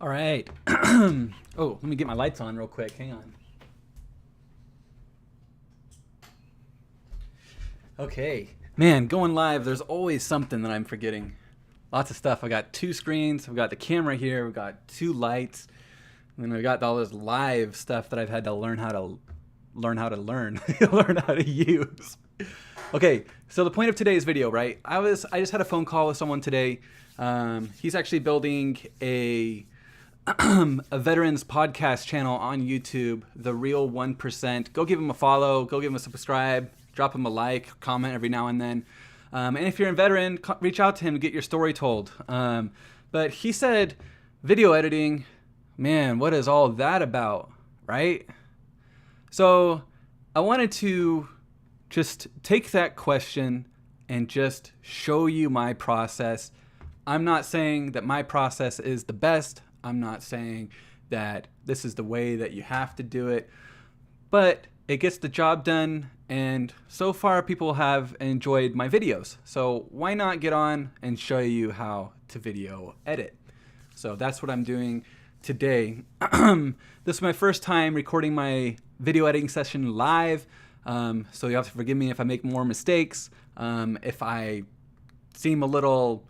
All right. Oh, let me get my lights on real quick. Hang on. Okay. Man, going live, there's always something that I'm forgetting. Lots of stuff. I got two screens. I've got the camera here. We've got two lights. And then I got all this live stuff that I've had to learn how to learn how to use. Okay, so the point of today's video, right? I just had a phone call with someone today. He's actually building a veterans podcast channel on YouTube, The Real 1%. Go give him a follow. Go give him a subscribe. Drop him a like, comment every now and then. And if you're a veteran, reach out to him to get your story told. But he said, video editing, man, what is all that about, right? So I wanted to just take that question and just show you my process. I'm not saying that my process is the best. I'm not saying that this is the way that you have to do it, but it gets the job done. And so far people have enjoyed my videos. So why not get on and show you how to video edit? So that's what I'm doing today. This is my first time recording my video editing session live. So you have to forgive me if I make more mistakes. If I seem a little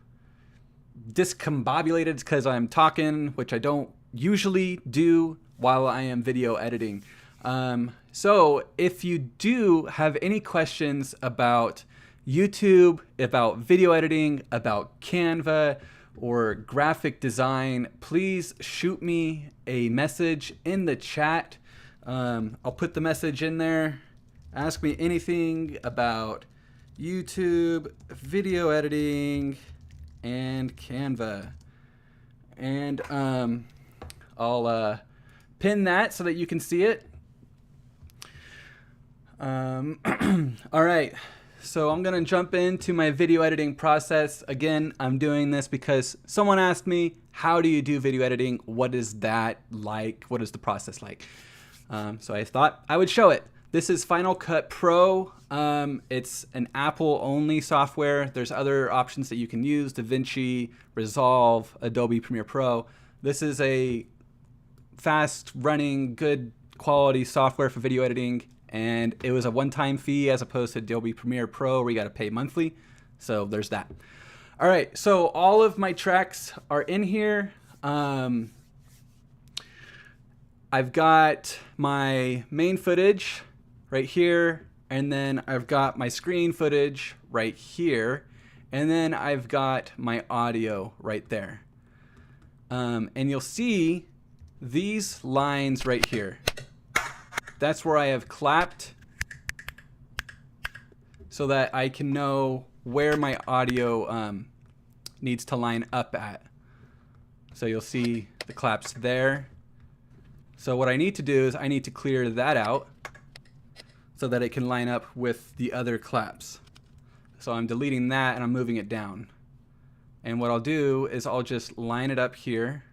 discombobulated because I'm talking, which I don't usually do while I am video editing. So if you do have any questions about YouTube, about video editing, about Canva, or graphic design, please shoot me a message in the chat. I'll put the message in there. Ask me anything about YouTube, video editing, and Canva. And I'll pin that so that you can see it. All right, so I'm gonna jump into my video editing process. Again, I'm doing this because someone asked me, how do you do video editing? What is that like? What is the process like? So I thought I would show it. This is Final Cut Pro. It's an Apple only software. There's other options that you can use: DaVinci, Resolve, Adobe Premiere Pro. This is a fast running, good quality software for video editing. And it was a one-time fee as opposed to Adobe Premiere Pro where you got to pay monthly. So there's that. All right, so all of my tracks are in here. I've got my main footage right here, and then I've got my screen footage right here, and then I've got my audio right there. And you'll see these lines right here. That's where I have clapped so that I can know where my audio needs to line up at. So you'll see the claps there. So what I need to do is I need to clear that out so that it can line up with the other claps. So I'm deleting that and I'm moving it down. And what I'll do is I'll just line it up here.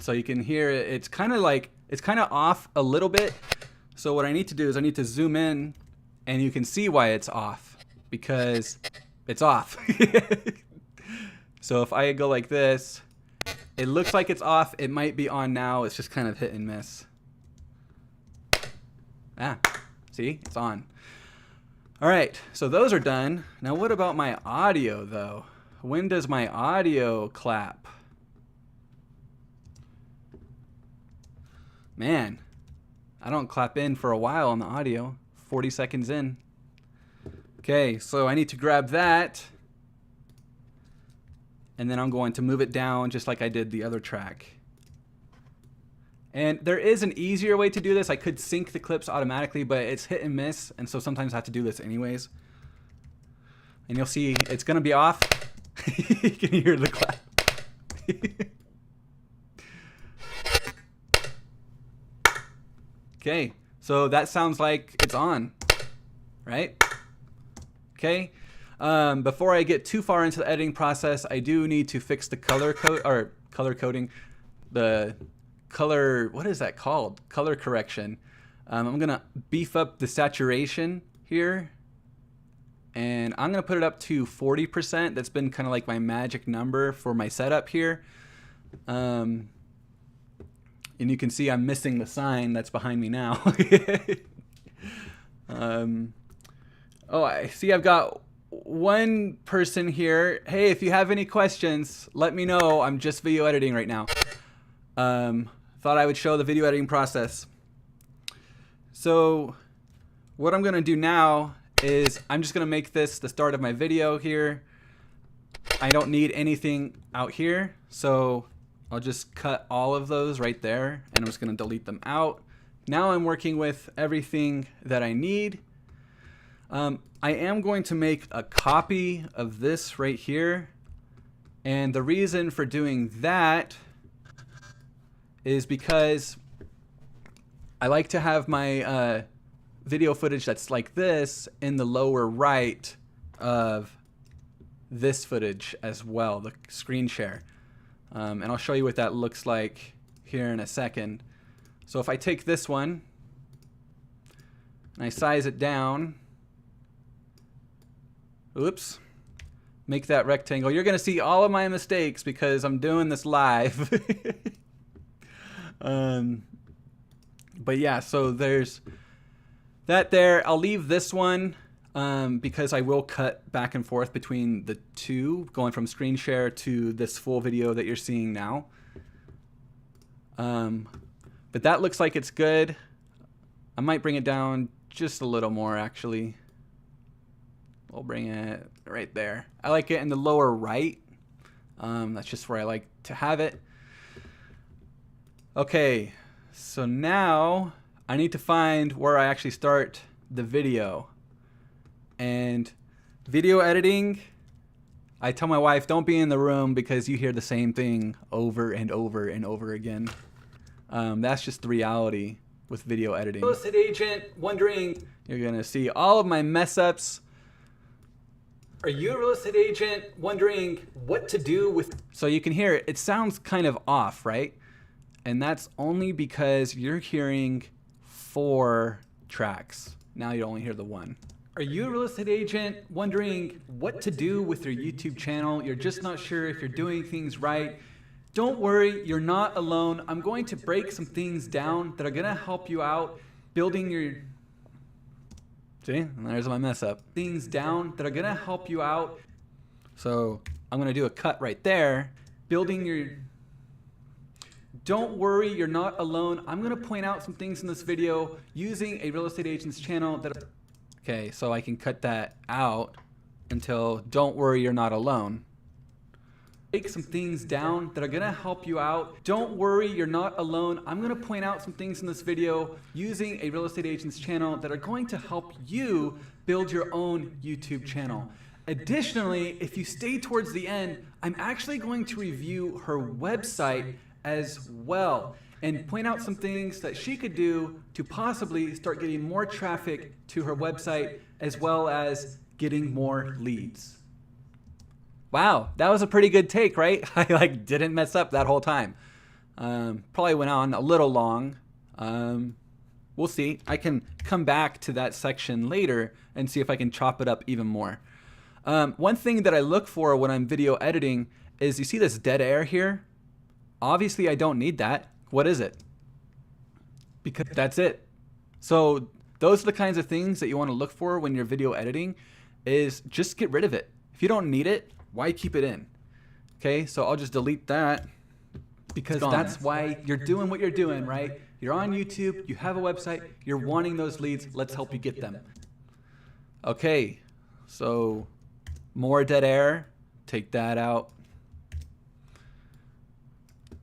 So you can hear it, it's kind of off a little bit. So what I need to do is I need to zoom in and you can see why it's off, because it's off. So if I go like this, it looks like it's off. It might be on now. It's just kind of hit and miss. See, it's on. All right, so those are done. Now what about my audio though? When does my audio clap? Man, I don't clap in for a while on the audio, 40 seconds in. Okay, so I need to grab that, and then I'm going to move it down just like I did the other track. And there is an easier way to do this. I could sync the clips automatically, but it's hit and miss, and so sometimes I have to do this anyways. And you'll see it's gonna be off. You can hear the clap. Okay, so that sounds like it's on, right? Okay, before I get too far into the editing process, I do need to fix the color coding, the color, what is that called? Color correction. I'm gonna beef up the saturation here and I'm gonna put it up to 40%. That's been kind of like my magic number for my setup here. And you can see I'm missing the sign that's behind me now. Oh, I see I've got one person here. Hey, if you have any questions, let me know. I'm just video editing right now. Thought I would show the video editing process. So what I'm gonna do now is I'm just gonna make this the start of my video here. I don't need anything out here, so I'll just cut all of those right there, and I'm just gonna delete them out. Now I'm working with everything that I need. I am going to make a copy of this right here, and the reason for doing that is because I like to have my video footage that's like this in the lower right of this footage as well, the screen share. And I'll show you what that looks like here in a second. So if I take this one and I size it down, oops, make that rectangle. You're gonna see all of my mistakes because I'm doing this live. But yeah, so there's that there. I'll leave this one because I will cut back and forth between the two, going from screen share to this full video that you're seeing now. But that looks like it's good. I might bring it down just a little more actually. We'll bring it right there. I like it in the lower right. That's just where I like to have it. Okay, so now I need to find where I actually start the video. And video editing, I tell my wife, don't be in the room because you hear the same thing over and over and over again. That's just the reality with video editing. Real estate agent wondering, you're gonna see all of my mess ups. Are you a real estate agent wondering what to do with? So you can hear it, it sounds kind of off, right? And that's only because you're hearing 4 tracks. Now you only hear the one. Are you a real estate agent wondering what to do with your YouTube channel? You're just not sure if you're doing things right. Don't worry, you're not alone. I'm going to break some things down that are gonna help you out building your... See, and there's my mess up. Things down that are gonna help you out. So I'm gonna do a cut right there. Building your... Don't worry, you're not alone. I'm gonna point out some things in this video using a real estate agent's channel that... Okay, so I can cut that out until don't worry, you're not alone. Break some things down that are gonna help you out. Don't worry, you're not alone. I'm gonna point out some things in this video using a real estate agent's channel that are going to help you build your own YouTube channel. Additionally, if you stay towards the end, I'm actually going to review her website as well and point out some things that she could do to possibly start getting more traffic to her website as well as getting more leads. Wow, that was a pretty good take, right? I didn't mess up that whole time. Probably went on a little long. We'll see. I can come back to that section later and see if I can chop it up even more. One thing that I look for when I'm video editing is, you see this dead air here? Obviously I don't need that. What is it? Because that's it. So those are the kinds of things that you want to look for when you're video editing, is just get rid of it. If you don't need it, why keep it in? Okay, so I'll just delete that because that's why you're doing what you're doing, right? You're on YouTube, you have a website, you're wanting those leads, let's help you get them. Okay, so more dead air, take that out.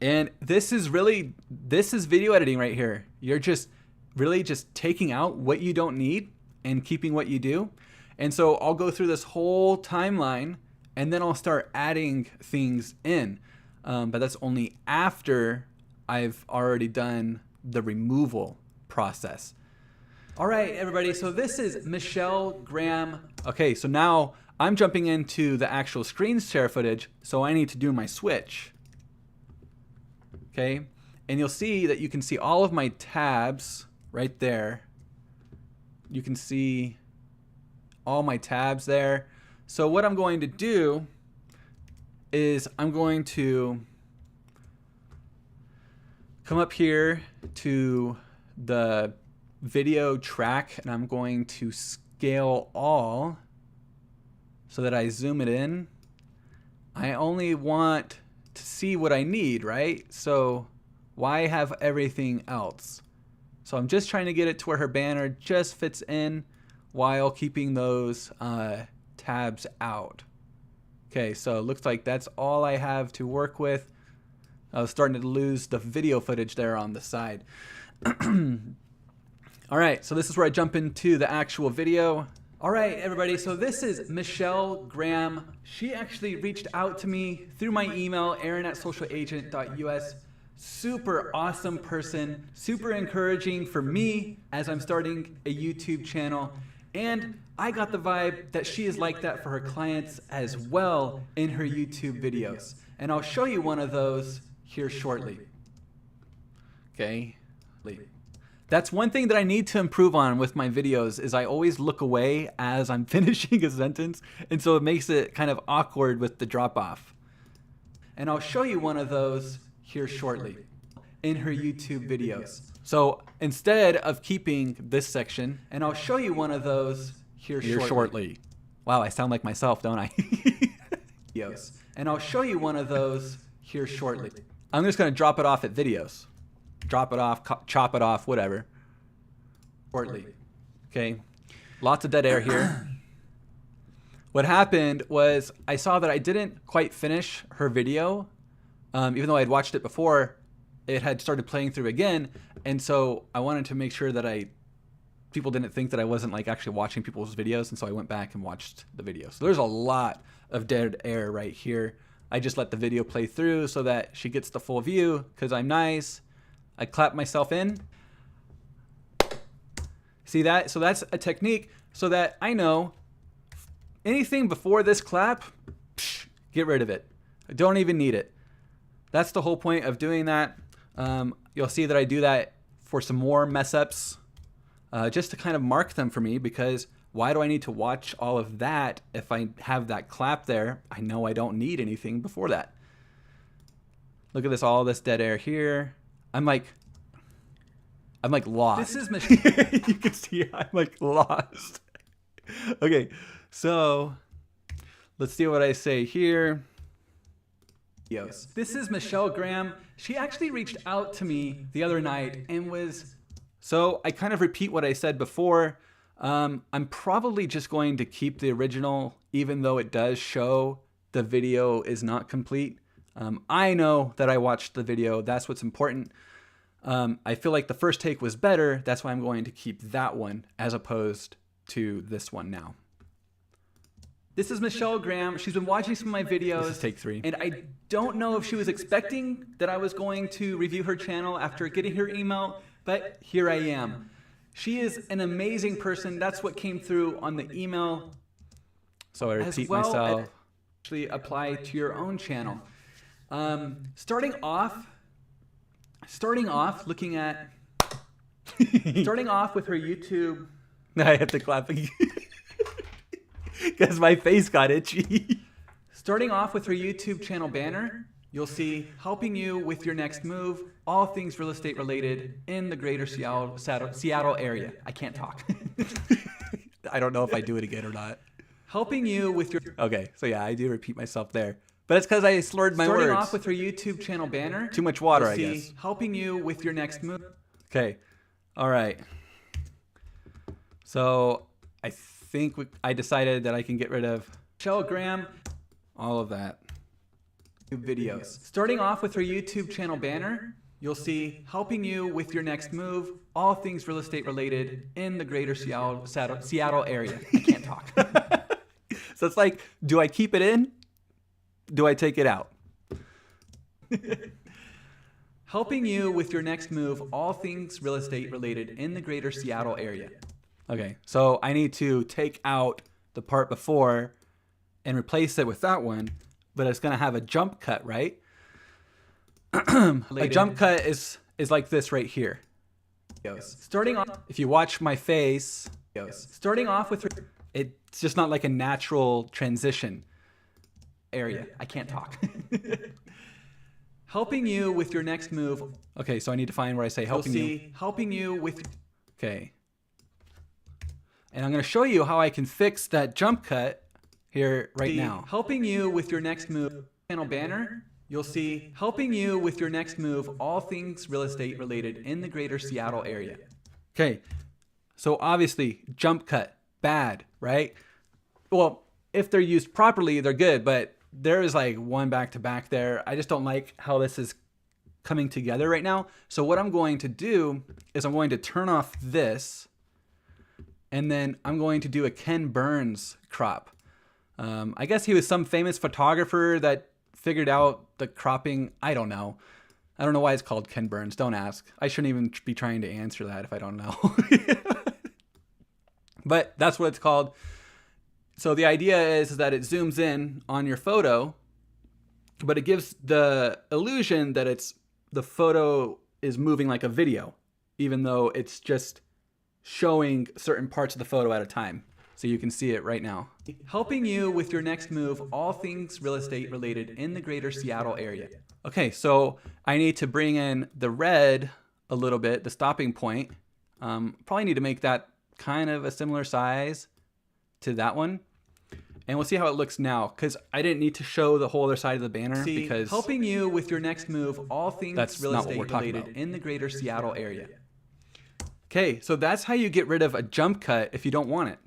And this is video editing right here. You're just really just taking out what you don't need and keeping what you do. And so I'll go through this whole timeline and then I'll start adding things in. But that's only after I've already done the removal process. All right, everybody, so this is Michelle Graham. Okay, so now I'm jumping into the actual screen share footage, so I need to do my switch. Okay, and you'll see that you can see all of my tabs right there. You can see all my tabs there. So what I'm going to do is I'm going to come up here to the video track, and I'm going to scale all so that I zoom it in. I only want to see what I need, right? So why have everything else? So I'm just trying to get it to where her banner just fits in while keeping those tabs out. Okay, so it looks like that's all I have to work with. I was starting to lose the video footage there on the side. All right, so this is where I jump into the actual video. All right, everybody, so this is Michelle Graham. She actually reached out to me through my email, aaron@socialagent.us. Super awesome person, super encouraging for me as I'm starting a YouTube channel. And I got the vibe that she is like that for her clients as well in her YouTube videos. And I'll show you one of those here shortly. Okay. That's one thing that I need to improve on with my videos is I always look away as I'm finishing a sentence. And so it makes it kind of awkward with the drop off. And I'll show you one of those here shortly in her YouTube videos. So instead of keeping this section, and I'll show you one of those here shortly. Wow, I sound like myself, don't I? Videos. And I'll show you one of those here shortly. I'm just going to drop it off at videos. Drop it off, chop it off, whatever. Shortly. Okay. Lots of dead air here. What happened was I saw that I didn't quite finish her video. Even though I had watched it before, it had started playing through again. And so I wanted to make sure that people didn't think that I wasn't like actually watching people's videos. And so I went back and watched the video. So there's a lot of dead air right here. I just let the video play through so that she gets the full view because I'm nice. I clap myself in. See that? So that's a technique so that I know anything before this clap, get rid of it. I don't even need it. That's the whole point of doing that. You'll see that I do that for some more mess ups, just to kind of mark them for me, because why do I need to watch all of that if I have that clap there? I know I don't need anything before that. Look at this, all this dead air here. I'm like lost. This is you can see I'm like lost. Okay, so let's see what I say here. This is Michelle Graham. She actually reached out to me the other night and so I kind of repeat what I said before. I'm probably just going to keep the original, even though it does show the video is not complete. I know that I watched the video. That's what's important. I feel like the first take was better. That's why I'm going to keep that one as opposed to this one now. This is Michelle Graham. She's been watching some of my videos. This is take 3. And I don't know if she was expecting that I was going to review her channel after getting her email, but here I am. She is an amazing person. That's what came through on the email. So I repeat myself. Actually apply to your own channel. Starting off looking at, starting off with her YouTube. I have to clap again. Because my face got itchy. Starting off with her YouTube channel banner, you'll see helping you with your next move, all things real estate related in the greater Seattle area. I can't talk. I don't know if I do it again or not. Helping you with your... Okay, so yeah, I do repeat myself there. But it's because I slurred my words. Starting off with her YouTube channel banner. Too much water, I guess. Helping you with your next move. Okay, all right. So I think I decided that I can get rid of Michelle Graham, all of that. Videos. Starting off with her YouTube channel banner, you'll see helping you with your next move, all things real estate related in the greater Seattle area. I can't talk. So it's like, do I keep it in? Do I take it out? Helping you with your next move, all things real estate related in the greater Seattle area. Okay, so I need to take out the part before and replace it with that one, but it's going to have a jump cut, right? A jump cut is like this right here. Starting off, if you watch my face, starting off with, it It's just not like a natural transition area. I can't talk. Helping you with your next move. Okay, so I need to find where I say helping you. Helping you with. Okay. And I'm going to show you how I can fix that jump cut here right now. Helping you with your next move channel banner. You'll see helping you with your next move, all things real estate related in the greater Seattle area. Okay. So obviously jump cut, bad, right? Well, if they're used properly, they're good, but there is like one back to back there. I just don't like how this is coming together right now. So what I'm going to do is I'm going to turn off this, and then I'm going to do a Ken Burns crop. I guess he was some famous photographer that figured out the cropping. I don't know. I don't know why it's called Ken Burns. Don't ask. I shouldn't even be trying to answer that if I don't know. But that's what it's called. So the idea is that it zooms in on your photo, but it gives the illusion that the photo is moving like a video, even though it's just showing certain parts of the photo at a time. So you can see it right now. Helping you with your next move, all things real estate related in the greater Seattle area. Okay, so I need to bring in the red a little bit, the stopping point. Probably need to make that kind of a similar size to that one. And we'll see how it looks now, because I didn't need to show the whole other side of the banner because helping you with your next move, all things real estate related in the greater Seattle area. Okay, so that's how you get rid of a jump cut if you don't want it.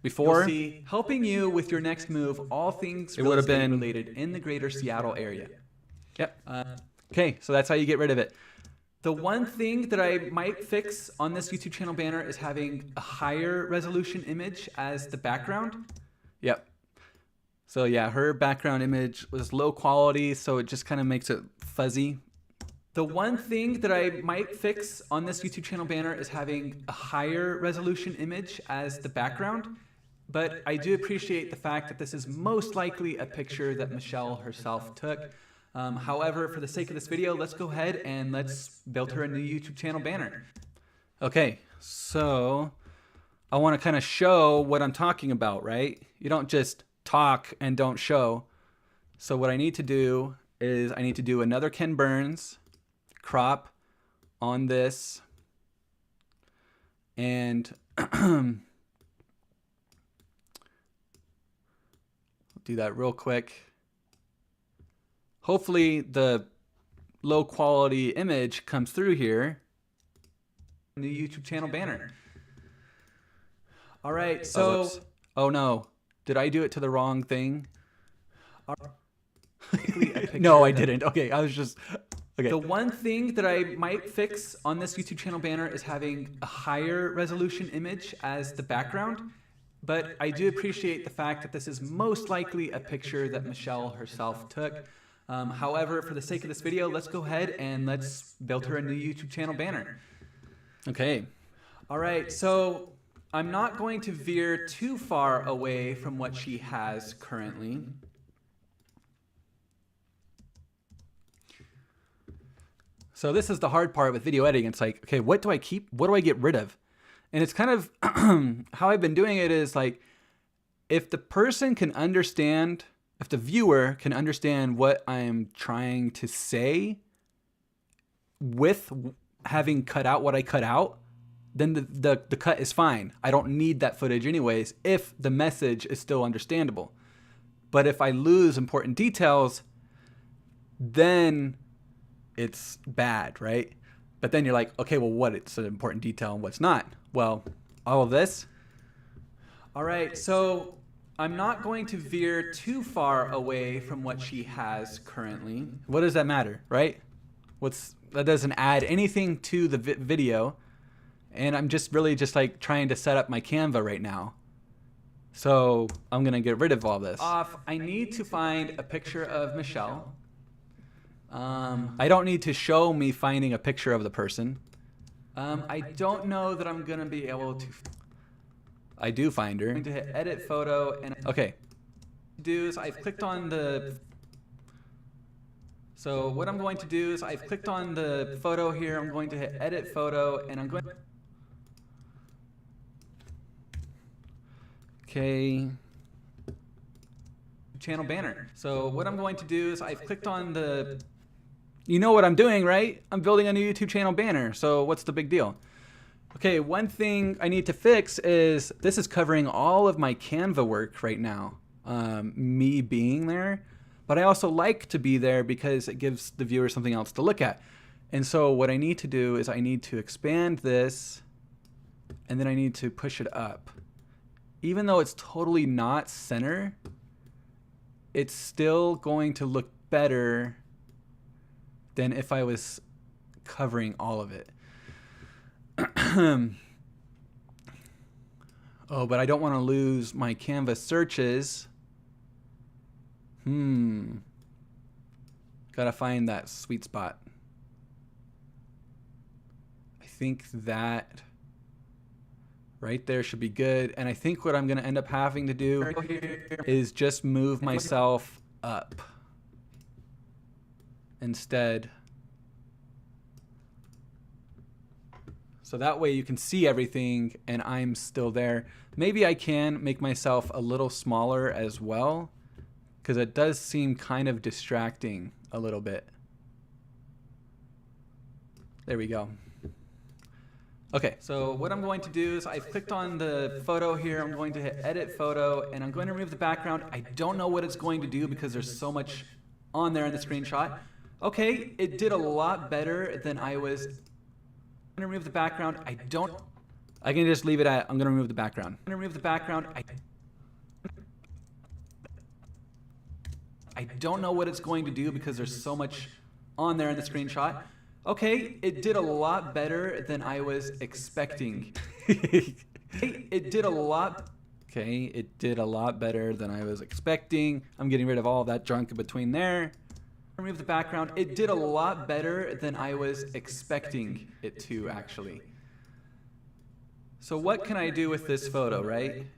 Before, helping you with your next move, all things real estate related in the greater Seattle area. Yep. Okay, so that's how you get rid of it. The one thing that I might fix on this YouTube channel banner is having a higher resolution image as the background. Yep. So yeah, her background image was low quality, so it just kind of makes it fuzzy. The one thing that I might fix on this YouTube channel banner is having a higher resolution image as the background. But I do appreciate the fact that this is most likely a picture that Michelle herself took. However, for the sake of this video, let's go ahead and let's build her a new YouTube channel banner. Okay, so I want to kind of show what I'm talking about, right? You don't just talk and don't show. So what I need to do is I need to do another Ken Burns crop on this, and do that real quick. Hopefully the low quality image comes through here. New YouTube channel banner. All right, so oh no, did I do it to the wrong thing? No, I didn't. Okay, I was just okay. The one thing that I might fix on this YouTube channel banner is having a higher resolution image as the background. But I do appreciate the fact that this is most likely a picture that Michelle herself took. However, for the sake of this video, let's go ahead and let's build her a new YouTube channel banner. Okay. All right, so I'm not going to veer too far away from what she has currently. So this is the hard part with video editing. It's like, okay, what do I keep? What do I get rid of? And it's kind of how I've been doing it is like, if the person can understand, if the viewer can understand what I'm trying to say with having cut out what I cut out, then the cut is fine. I don't need that footage anyways, if the message is still understandable. But if I lose important details, then it's bad, right? But then you're like, okay, well, it's an important detail and what's not? Well, all of this. All right, so I'm not going to veer too far away from what she has currently. What does that matter, right? That doesn't add anything to the video. And I'm just really just like trying to set up my Canva right now. So I'm gonna get rid of all this. I need to find a picture of Michelle. I don't need to show me finding a picture of the person. I don't know that I'm gonna be able to. I do find her. I'm going to hit edit photo and okay. Do is I've clicked on the. So what I'm going to do is I've clicked on the photo here. I'm going to hit edit photo and I'm going. Okay. Channel banner. So what I'm going to do is I've clicked on the, you know what I'm doing, right? I'm building a new YouTube channel banner. So what's the big deal? Okay, one thing I need to fix is this is covering all of my Canva work right now, me being there, but I also like to be there because it gives the viewer something else to look at. And so what I need to do is I need to expand this and then I need to push it up. Even though it's totally not center, it's still going to look better than if I was covering all of it. Oh, but I don't want to lose my Canvas searches. Gotta find that sweet spot. I think that right there should be good. And I think what I'm gonna end up having to do is just move myself up instead. So that way you can see everything and I'm still there. Maybe I can make myself a little smaller as well, because it does seem kind of distracting a little bit. There we go. Okay, so what I'm going to do is I've clicked on the photo here. I'm going to hit edit photo and I'm going to remove the background. I don't know what it's going to do because there's so much on there in the screenshot. Okay, it did a lot better than I was. I'm going to remove the background. I can just leave it at, I'm going to remove the background. I'm going to remove the background. I don't know what it's going to do because there's so much on there in the screenshot. Okay, it did a lot better than I was expecting. It did a lot better than I was expecting. I'm getting rid of all of that junk in between there. Remove the background. It did a lot better than I was expecting it to, actually. So what can I do with this photo, right?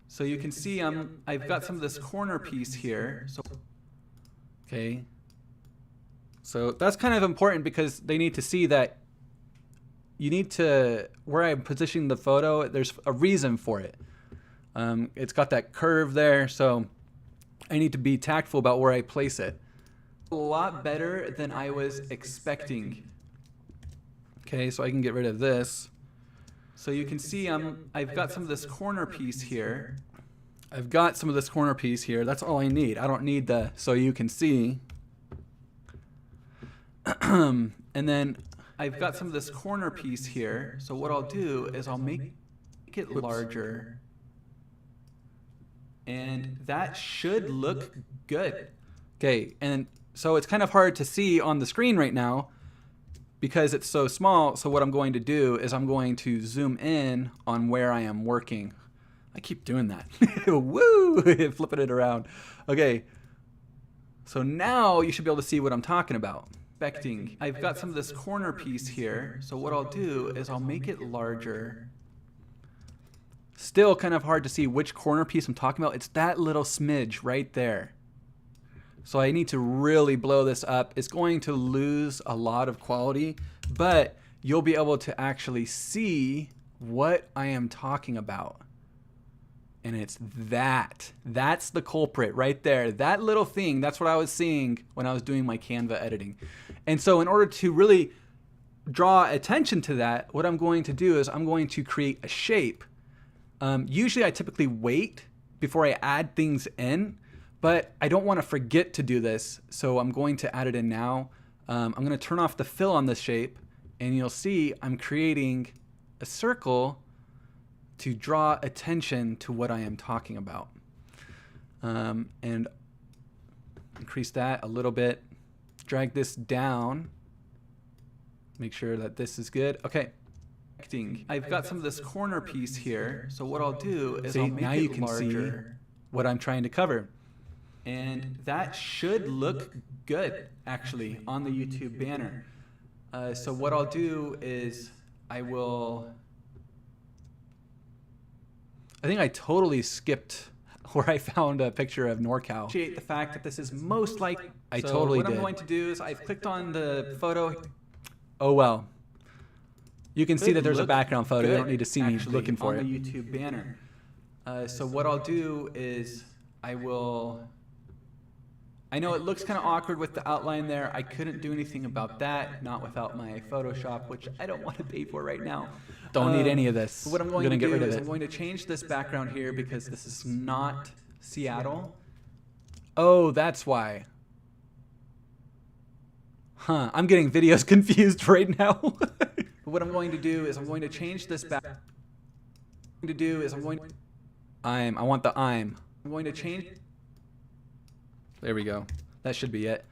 So you can see I've got some of this corner piece here. Okay. So that's kind of important because they need to see that you need to, where I'm positioning the photo, there's a reason for it. It's got that curve there, so I need to be tactful about where I place it. A lot better than I was expecting. Okay, so I can get rid of this. So you can see I've got some of this corner piece here. That's all I need. I don't need the, so you can see. And then I've got some of this corner piece here. So what I'll do is I'll make it larger. And that should look good. Okay, and so it's kind of hard to see on the screen right now because it's so small. So what I'm going to do is I'm going to zoom in on where I am working. I keep doing that. Woo! Flipping it around. Okay, so now you should be able to see what I'm talking about. I've got some of this corner piece here. So what I'll do is I'll make it larger. Still kind of hard to see which corner piece I'm talking about. It's that little smidge right there. So I need to really blow this up. It's going to lose a lot of quality, but you'll be able to actually see what I am talking about. And it's that. That's the culprit right there. That little thing, that's what I was seeing when I was doing my Canva editing. And so in order to really draw attention to that, what I'm going to do is I'm going to create a shape. Usually I typically wait before I add things in, but I don't want to forget to do this. So I'm going to add it in now. I'm going to turn off the fill on this shape and you'll see I'm creating a circle to draw attention to what I am talking about. And increase that a little bit, drag this down, make sure that this is good. Okay. I've got some of this corner piece here. So what I'll do is I'll make now you can see what I'm trying to cover. And that should look good actually on the YouTube banner. So what I'll do is I think I totally skipped where I found a picture of NorCal. Appreciate the fact that this is most likely. I totally did. What I'm going to do is I've clicked on the photo. Oh well. You can see that there's a background photo. You don't need to see me looking for it. On the YouTube banner. So what I'll do is I know it looks kind of awkward with the outline there. I couldn't do anything about that, not without my Photoshop, which I don't want to pay for right now. Don't need any of this. What I'm going to do is I'm going to change this background here because this is not Seattle. Oh, that's why. Huh, I'm getting videos confused right now. What I'm going to do is I'm going to change this back. What I'm going to do is I want the I'm going to change. There we go. That should be it.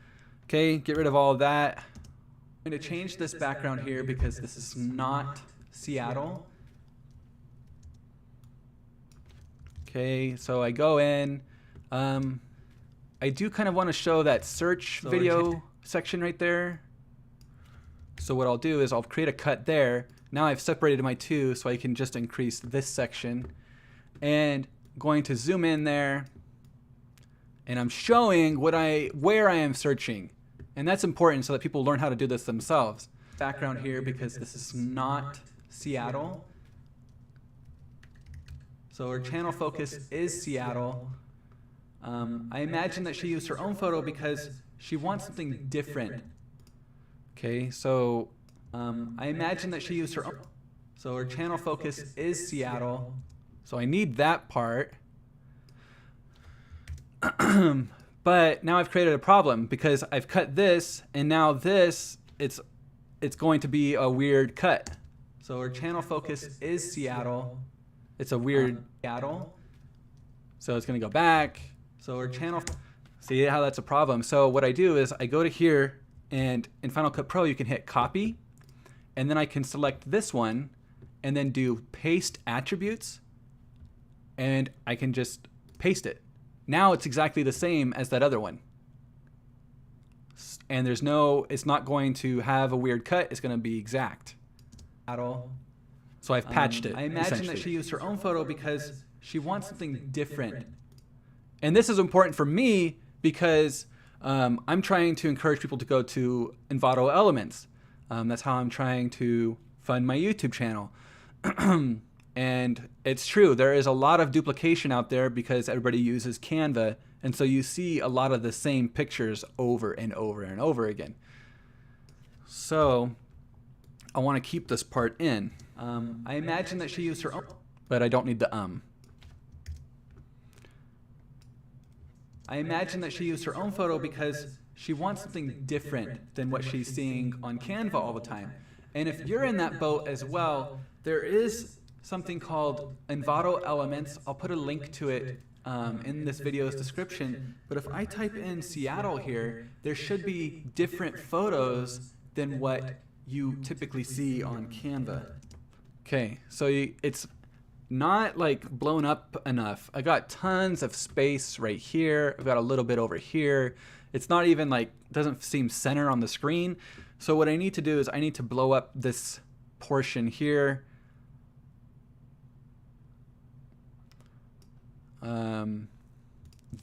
Okay, get rid of all of that. I'm going to change this background here because this is not Seattle. Okay, so I go in. I do kind of want to show that search video section right there. So what I'll do is I'll create a cut there. Now I've separated my two so I can just increase this section. And I'm going to zoom in there. And I'm showing where I am searching. And that's important so that people learn how to do this themselves. Background here because this is not Seattle. So her channel focus is Seattle. I imagine that she used her own photo because she wants something different. Okay, so I imagine that she used her own. So her channel focus is Seattle. So I need that part. But now I've created a problem because I've cut this, and now this, it's going to be a weird cut. So our channel focus is Seattle. It's a weird Seattle. So it's going to go back. So our channel, see how that's a problem. So what I do is I go to here, and in Final Cut Pro you can hit copy, and then I can select this one and then do paste attributes, and I can just paste it. Now it's exactly the same as that other one. And it's not going to have a weird cut. It's going to be exact. So I've patched it. I imagine that she used her own photo because she wants something different. And this is important for me because I'm trying to encourage people to go to invaluable elements. That's how I'm trying to fund my YouTube channel. And it's true, there is a lot of duplication out there because everybody uses Canva, and so you see a lot of the same pictures over and over and over again. So I want to keep this part in. I imagine that she used her own, but I don't need the I imagine that she used her own photo because she wants something different than what she's seeing on Canva all the time. And if you're in that boat as well, there is something called invaluable elements. I'll put a link to it in this video's description. But if I type in Seattle here, there should be different photos than what you typically see on Canva. Okay, so it's not like blown up enough. I got tons of space right here. I've got a little bit over here. It's not even like, doesn't seem center on the screen. So what I need to do is I need to blow up this portion here.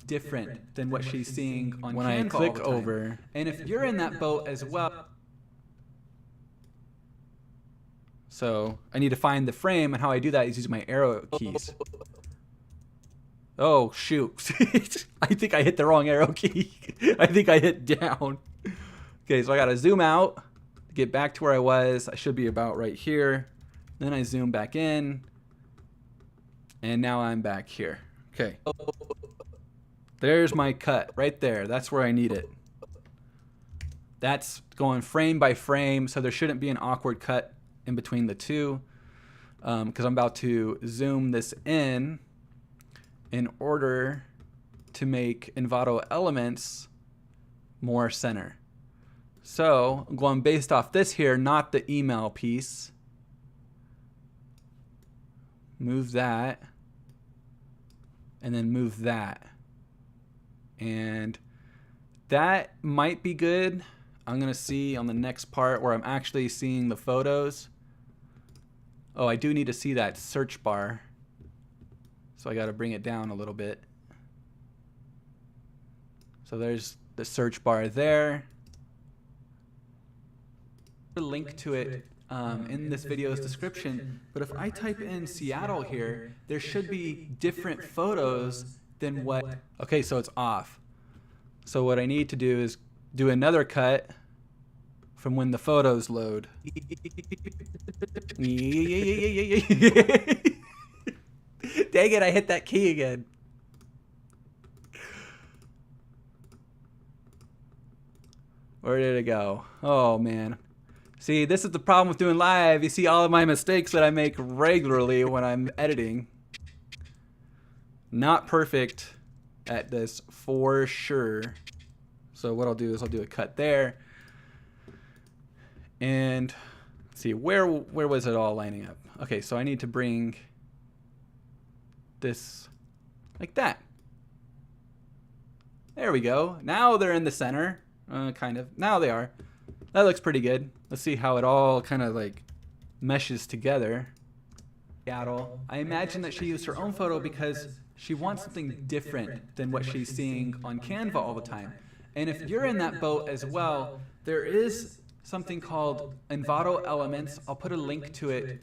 Different than what she's seeing on when Canva I click over. And if you're in that boat as well, so I need to find the frame, and how I do that is use my arrow keys. Oh shoot. I think I hit the wrong arrow key. I think I hit down. Okay, so I gotta zoom out to get back to where I was. I should be about right here. Then I zoom back in, and now I'm back here. Okay. There's my cut right there. That's where I need it. That's going frame by frame, so there shouldn't be an awkward cut in between the two, because I'm about to zoom this in order to make invaluable elements more center. So I'm going based off this here, not the email piece. Move that, and then move that. And that might be good. I'm gonna see on the next part where I'm actually seeing the photos. Oh, I do need to see that search bar. So I gotta bring it down a little bit. So there's the search bar there. A link to it in this video's description. But if I type in Seattle here, there should be different photos than what... Okay, so it's off. So what I need to do is do another cut from when the photos load. Dang it, I hit that key again. Where did it go? Oh, man. See, this is the problem with doing live. You see all of my mistakes that I make regularly when I'm editing. Not perfect at this for sure. So what I'll do is I'll do a cut there. And let's see, where was it all lining up? Okay, so I need to bring this like that. There we go. Now they're in the center. Kind of. Now they are. That looks pretty good. Let's see how it all kind of like meshes together. Seattle. I imagine that she used her own photo because she wants something different than what she's seeing on Canva all the time. And if you're in that boat as well, there is something called Envato Elements. I'll put a link to it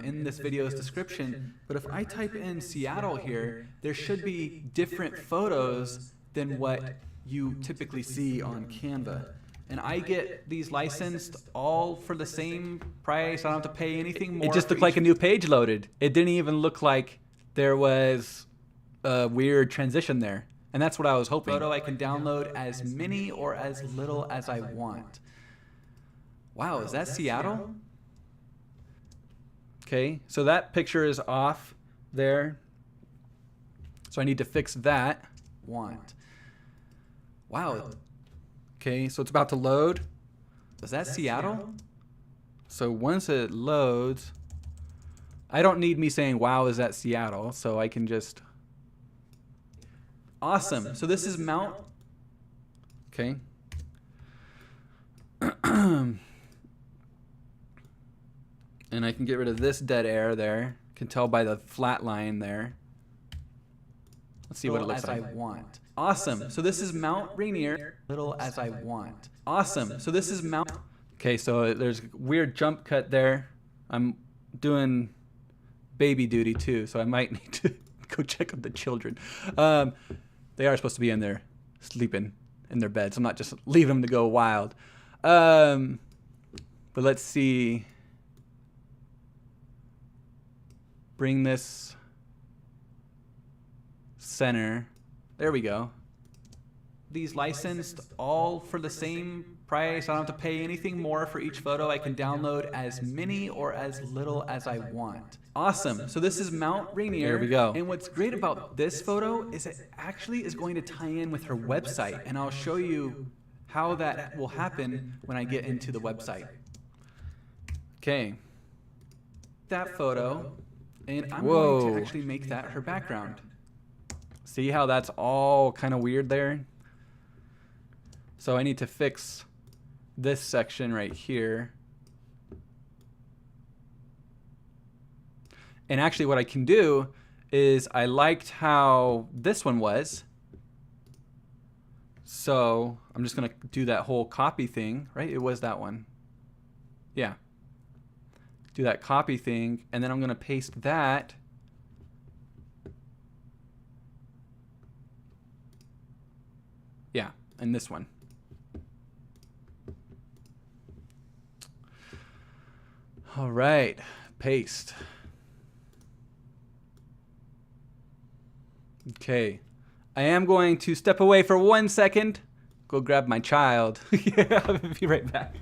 in this video's description. But if I type in Seattle here, there should be different photos than what you typically see on Canva. And I get these licensed all for the same price. I don't have to pay anything more. It just looked like a new page loaded. It didn't even look like there was a weird transition there. And that's what I was hoping. Photo I can download as many or as little as I want. Wow, is that Seattle? Okay, so that picture is off there. So I need to fix that. Want. Wow. Okay, so it's about to load. Is that Seattle? So once it loads, I don't need me saying, wow, is that Seattle? So I can just... Awesome. So this is Mount... Okay. And I can get rid of this dead air there. You can tell by the flat line there. Let's see what it looks like. I want. Awesome. So this is Mount Rainier, little as I want. Awesome. So this is Mount... Okay, so there's a weird jump cut there. I'm doing baby duty too, so I might need to go check on the children. They are supposed to be in there sleeping in their beds. I'm not just leaving them to go wild. But let's see. Bring this center. There we go. These licensed all for the same price. I don't have to pay anything more for each photo. I can download as many or as little as I want. Awesome. So this is Mount Rainier. There we go. And what's great about this photo is it actually is going to tie in with her website. And I'll show you how that will happen when I get into the website. Okay. That photo. And I'm going to actually make that her background. See how that's all kind of weird there? So I need to fix this section right here. And actually what I can do is I liked how this one was. So I'm just going to do that whole copy thing, right? It was that one. Yeah. Do that copy thing, and then I'm going to paste that. Yeah, and this one. All right, paste. Okay, I am going to step away for 1 second. Go grab my child. Yeah, I'll be right back.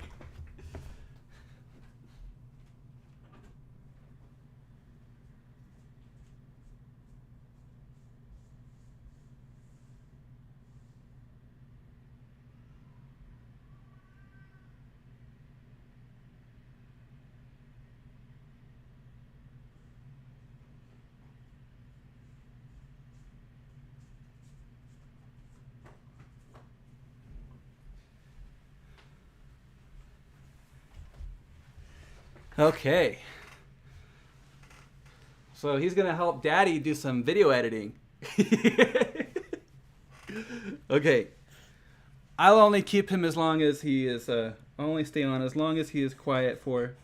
Okay. So he's going to help Daddy do some video editing. Okay. I'll only keep him as long as he is, only stay on as long as he is quiet for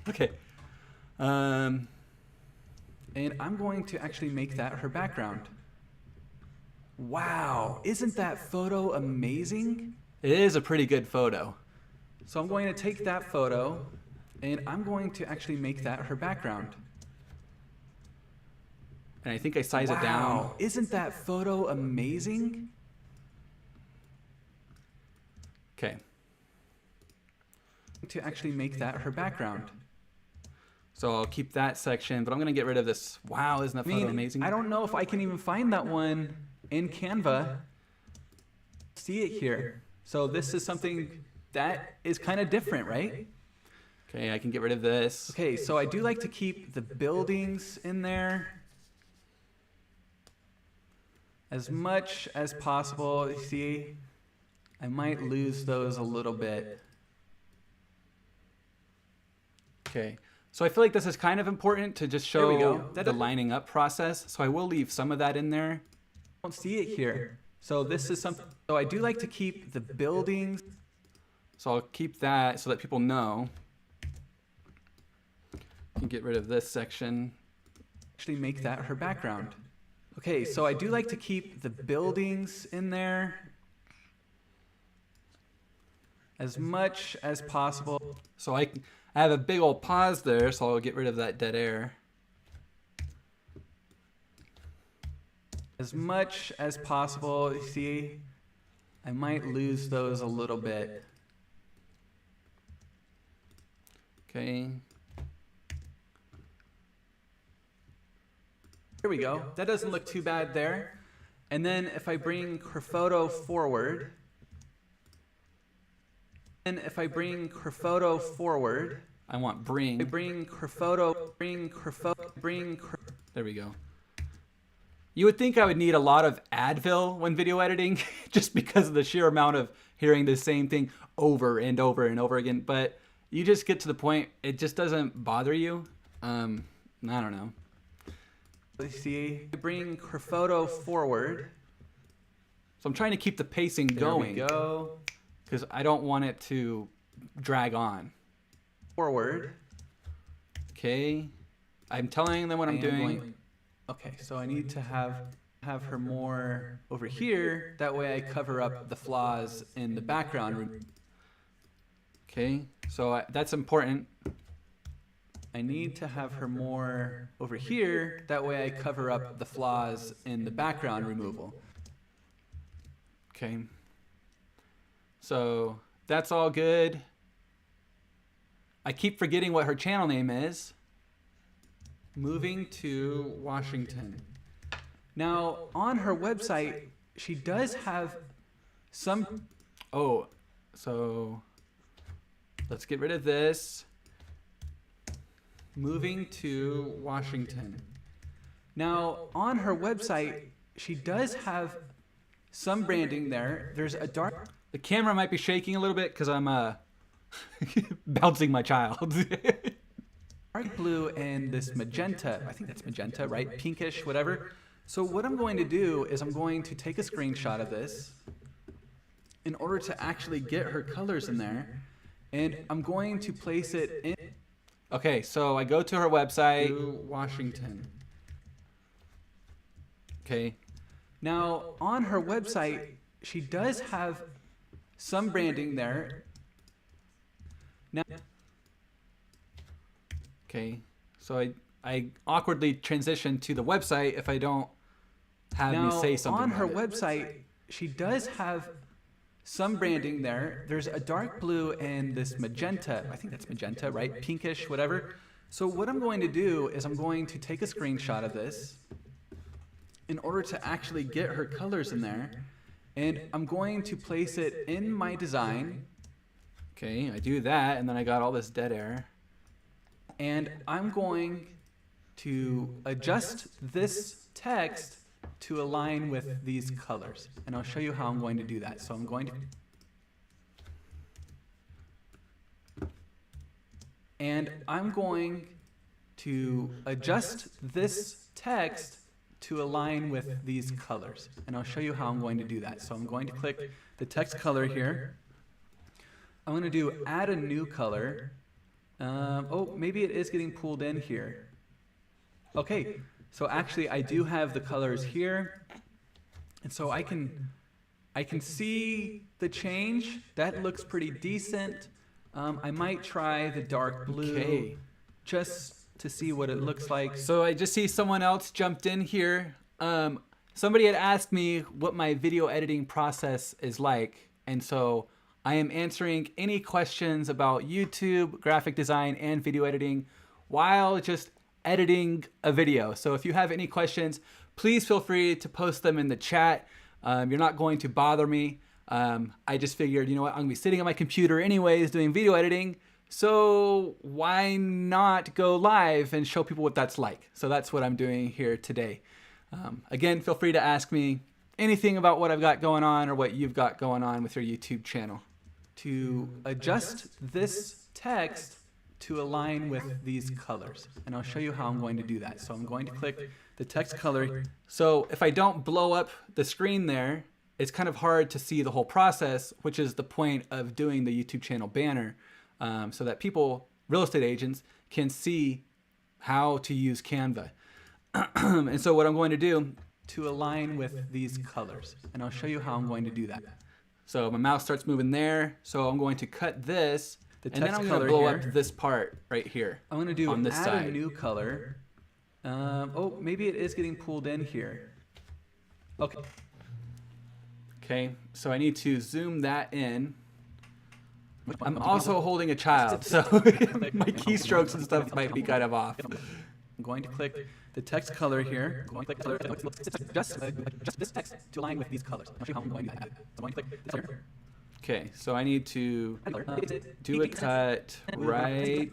Okay. And I'm going to actually make that her background. Wow, isn't that photo amazing? It is a pretty good photo. So I'm going to take that photo and I'm going to actually make that her background. And I think I size it down. Wow, isn't that photo amazing? Okay. To actually make that her background. So I'll keep that section, but I'm going to get rid of this. Wow, isn't that photo amazing? I don't know if I can even find that one in Canva. See it here. So this is something that is kind of different, right? Okay, I can get rid of this. Okay, so I do like to keep the buildings in there as much as possible. You see, I might lose those a little bit. Okay. So I feel like this is kind of important to just show the lining up process. So I will leave some of that in there. I don't see it here. So this is something. So I do like to keep the buildings. So I'll keep that so that people know. And get rid of this section. Actually make that her background. Okay, so I do like to keep the buildings in there as much as possible. So I have a big old pause there, so I'll get rid of that dead air. As much as possible. You see, I might lose those a little bit. Okay. Here we go. That doesn't look too bad there. And then if I bring her photo forward, and if I bring her photo forward, I want bring. I bring her photo, there we go. You would think I would need a lot of Advil when video editing just because of the sheer amount of hearing the same thing over and over and over again. But you just get to the point, it just doesn't bother you. I don't know. Let's see, bring her photo forward. So I'm trying to keep the pacing going. There we go. Because I don't want it to drag on. Forward. Okay. I'm telling them what I'm doing. Okay, so I need to have her more over here. That way I cover up the flaws in the background. Okay, so that's important. I need to have her more over here. That way I cover up the flaws in the background removal. Okay. So that's all good. I keep forgetting what her channel name is. Moving to Washington. Now, on her website, she does have some... Oh, so let's get rid of this. Moving to Washington. Now, on her website, she does have some branding there. There's a dark... The camera might be shaking a little bit because I'm bouncing my child. Dark blue and this magenta. I think that's magenta, right? Pinkish, whatever. So what I'm going to do is I'm going to take a screenshot of this in order to actually get her colors in there. And I'm going to place it in... Okay, so I go to her website. Washington. Okay. Now, on her website, she does have some branding there. Now, okay, so I awkwardly transition to the website if I don't have me say something. On her website, she does have some branding there. There's a dark blue and this magenta. I think that's magenta, right? Pinkish, whatever. So what I'm going to do is I'm going to take a screenshot of this in order to actually get her colors in there. And I'm going to place it in my design. Okay, I do that, and then I got all this dead air. And I'm going to adjust this text to align with these colors. And I'll show you how I'm going to do that. So I'm going to... And I'm going to adjust this text to align with these colors. And I'll show you how I'm going to do that. So I'm going to click the text color here. I'm going to do add a new color. Oh, maybe it is getting pulled in here. Okay, so actually I do have the colors here. And so I can see the change. That looks pretty decent. I might try the dark blue just to see what it looks like. So I just see someone else jumped in here. Somebody had asked me what my video editing process is like. And so I am answering any questions about YouTube, graphic design, and video editing while just editing a video. So if you have any questions, please feel free to post them in the chat. You're not going to bother me. I just figured, you know what, I'm gonna be sitting on my computer anyways doing video editing, so why not go live and show people what that's like? So that's what I'm doing here today. Again, feel free to ask me anything about what I've got going on or what you've got going on with your YouTube channel. To adjust this text to align with these colors, and I'll show you how I'm going to do that. So I'm going to click the text color. So if I don't blow up the screen there, it's kind of hard to see the whole process, which is the point of doing the YouTube channel banner, so that people, real estate agents, can see how to use Canva. And so what I'm going to do to align with these colors, and I'll show you how I'm going to do that. So my mouse starts moving there. So I'm going to cut this, and then I'm going to blow up this part right here. I'm going to do on this side. A new color. Oh, maybe it is getting pulled in here. Okay. Okay, so I need to zoom that in. I'm also holding a child, so my keystrokes and stuff might be kind of off. I'm going to click the text color here. I'm going to click just this text to align with these colors. I'll show you how I'm going to do that. So I'm going to click this here. Okay, so I need to do a cut right.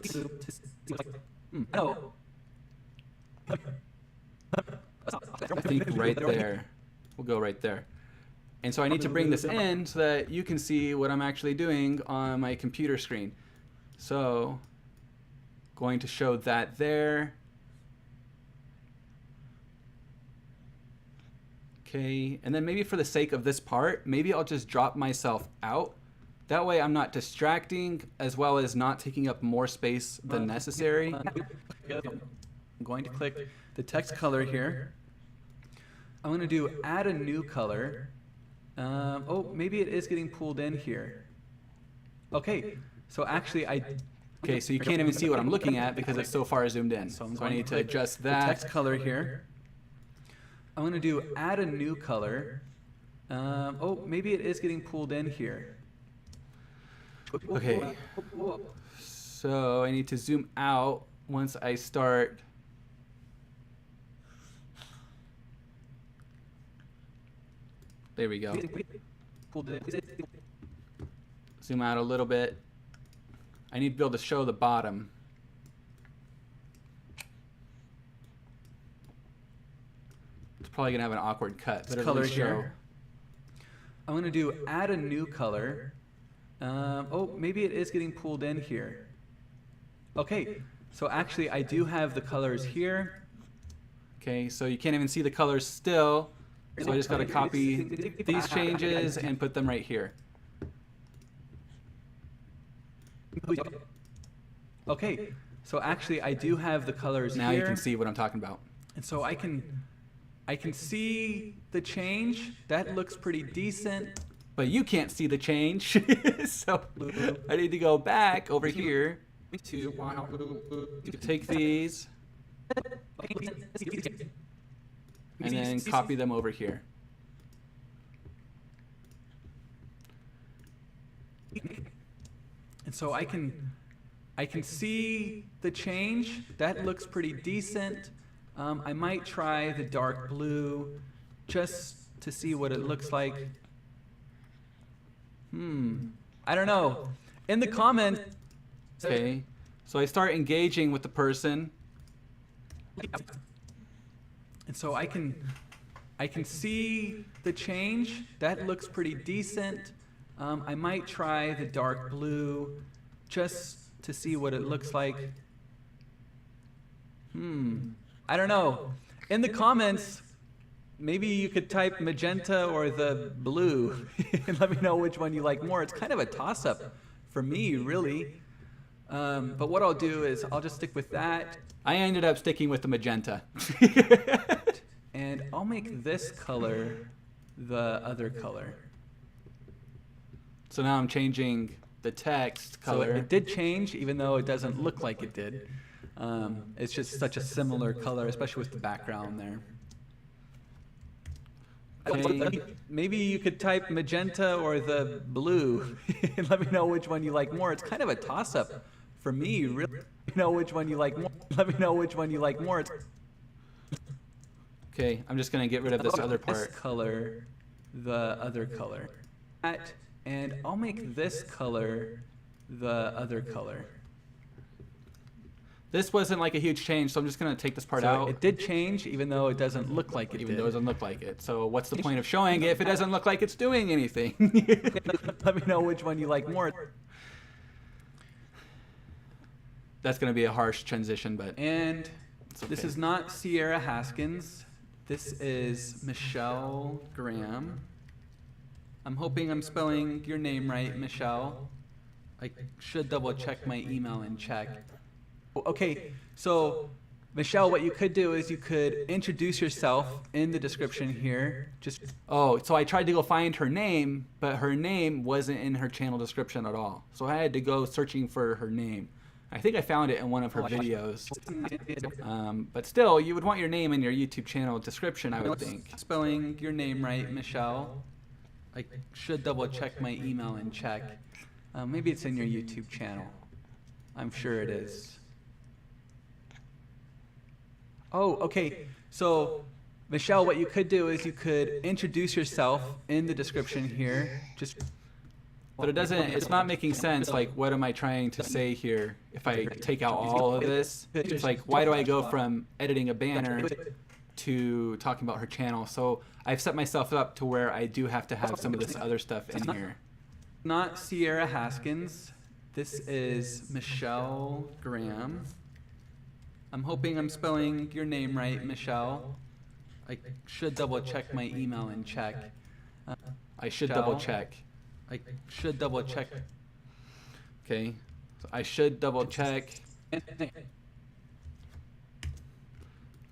I think right there. We'll go right there. And so I need to bring this in so that you can see what I'm actually doing on my computer screen. So going to show that there. Okay, and then maybe for the sake of this part, maybe I'll just drop myself out. That way I'm not distracting as well as not taking up more space than necessary. I'm going to click the text color here. I'm going to do add a new color. Oh, maybe it is getting pulled in here. Okay, so actually okay, so you can't even see what I'm looking at because it's so far zoomed in. So I need to adjust that. The text color here. I'm going to do add a new color. Oh, maybe it is getting pulled in here. Okay, so I need to zoom out once I start. There we go. Zoom out a little bit. I need to be able to show the bottom. It's probably going to have an awkward cut. But color here. I'm going to do add a new color. Oh, maybe it is getting pulled in here. Okay, so actually I do have the colors here. Okay, so you can't even see the colors still. So I just got to copy these changes and put them right here. Okay, so actually I do have the colors now here. Now you can see what I'm talking about. And so I can see the change. That looks pretty decent. But you can't see the change. So I need to go back over here to take these and then copy them over here. And so I can see the change. That looks pretty decent. I might try the dark blue just to see what it looks like. I don't know. In the comments. Okay, so I start engaging with the person. And so I can see the change. That looks pretty decent. I might try the dark blue just to see what it looks like. I don't know. In the comments, maybe you could type magenta or the blue and let me know which one you like more. It's kind of a toss-up for me, really. But what I'll do is I'll just stick with that. I ended up sticking with the magenta. And I'll make this color the other color. So now I'm changing the text color. So it did change, even though it doesn't look like it did. It's just such a similar color, especially with the background there. Okay. Maybe you could type magenta or the blue and let me know which one you like more. It's kind of a toss-up for me, really. Let me know which one you like more. Let me know which one you like more. Okay, I'm just gonna get rid of this other part. This color, the other color. And I'll make this color the other color. This wasn't like a huge change, so I'm just going to take this part out. It did change, even though it doesn't look like it Even though it doesn't look like it. So what's the point of showing it if it doesn't look like it's doing anything? Let me know which one you like more. That's going to be a harsh transition, but... And okay. This is not Sierra Haskins. This is Michelle Graham. I'm hoping I'm spelling your name right, Michelle. I should double check my email and check. Okay, so Michelle, what you could do is you could introduce yourself in the description here. So I tried to go find her name, but her name wasn't in her channel description at all. So I had to go searching for her name. I think I found it in one of her videos. But still, you would want your name in your YouTube channel description, I would think. Spelling your name right, Michelle. I should double check my email and check. Maybe it's in your YouTube channel. I'm sure it is. Oh, okay. So, Michelle, what you could do is you could introduce yourself in the description here. But it's not making sense. Like, what am I trying to say here? If I take out all of this, it's like, why do I go from editing a banner to talking about her channel? So I've set myself up to where I do have to have some of this other stuff in here. Not Sierra Haskins. This is Michelle Graham. I'm hoping I'm spelling your name right, Michelle. I should double check my email and check. I should double check. I should double check. Okay, so I should double check.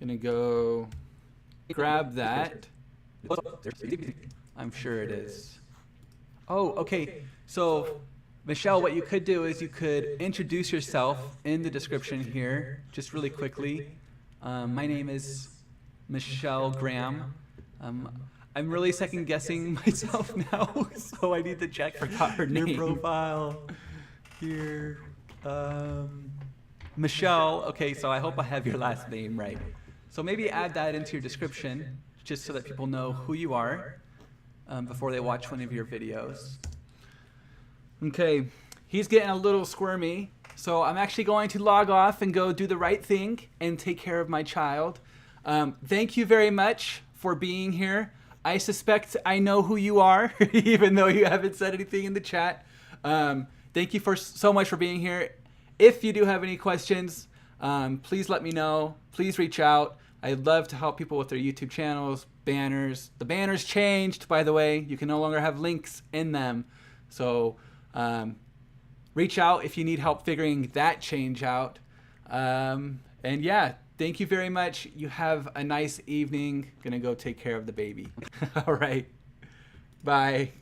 Gonna go grab that. I'm sure it is. Oh, okay. So, Michelle, what you could do is you could introduce yourself in the description here, just really quickly. My name is Michelle Graham. I'm really second guessing myself now, so I need to check her name. Profile here. Michelle. Okay, so I hope I have your last name right. So maybe add that into your description, just so that people know who you are before they watch one of your videos. Okay, he's getting a little squirmy, so I'm actually going to log off and go do the right thing and take care of my child. Thank you very much for being here. I suspect I know who you are, even though you haven't said anything in the chat. Thank you so much for being here. If you do have any questions, please let me know. Please reach out. I'd love to help people with their YouTube channels, banners. The banners changed, by the way. You can no longer have links in them. So reach out if you need help figuring that change out. And yeah, thank you very much. You have a nice evening. Gonna go take care of the baby. All right. Bye.